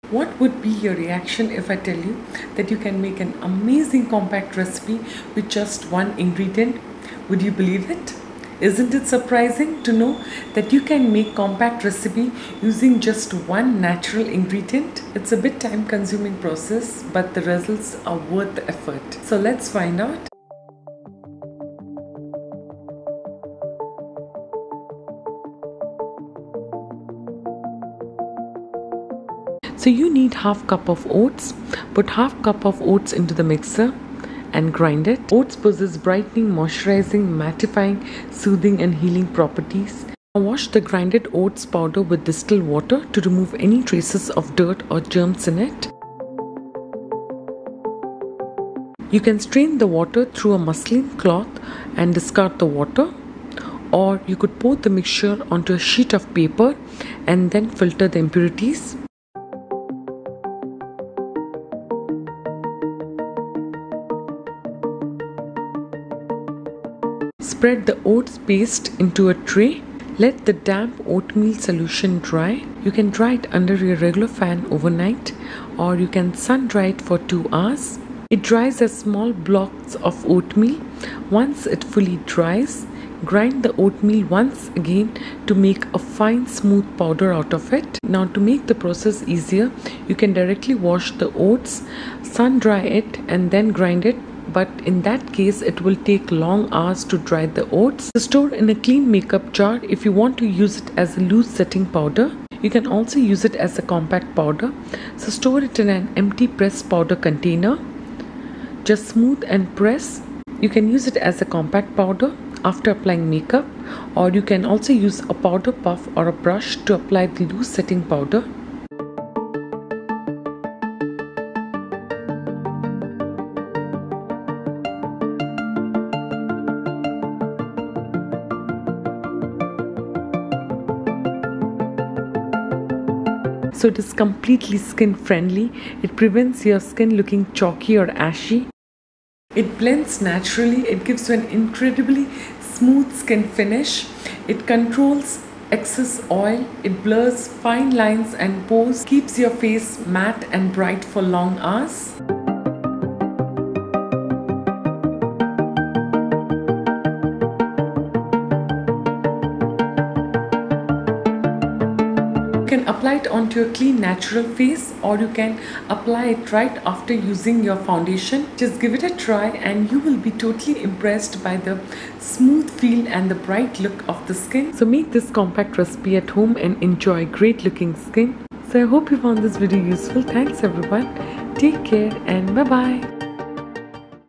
What would be your reaction if I tell you that you can make an amazing compact recipe with just one ingredient? Would you believe it? Isn't it surprising to know that you can make compact recipe using just one natural ingredient? It's a bit time consuming process, but the results are worth the effort. So let's find out. So you need half cup of oats. Put half cup of oats into the mixer and grind it. Oats possess brightening, moisturizing, mattifying, soothing and healing properties. Now wash the grinded oats powder with distilled water to remove any traces of dirt or germs in it. You can strain the water through a muslin cloth and discard the water, or you could pour the mixture onto a sheet of paper and then filter the impurities. Spread the oats paste into a tray. Let the damp oatmeal solution dry. You can dry it under your regular fan overnight, or you can sun dry it for 2 hours. It dries as small blocks of oatmeal. Once it fully dries, grind the oatmeal once again to make a fine smooth powder out of it. Now to make the process easier, you can directly wash the oats, sun dry it and then grind it. But in that case it will take long hours to dry the oats. Store in a clean makeup jar if you want to use it as a loose setting powder. You can also use it as a compact powder. So store it in an empty pressed powder container. Just smooth and press. You can use it as a compact powder after applying makeup, or you can also use a powder puff or a brush to apply the loose setting powder. So it is completely skin friendly. It prevents your skin looking chalky or ashy. It blends naturally. It gives you an incredibly smooth skin finish. It controls excess oil. It blurs fine lines and pores. Keeps your face matte and bright for long hours. You can apply it onto your clean natural face, or you can apply it right after using your foundation. Just give it a try and you will be totally impressed by the smooth feel and the bright look of the skin. So make this compact recipe at home and enjoy great looking skin. So I hope you found this video useful. Thanks everyone. Take care and bye bye.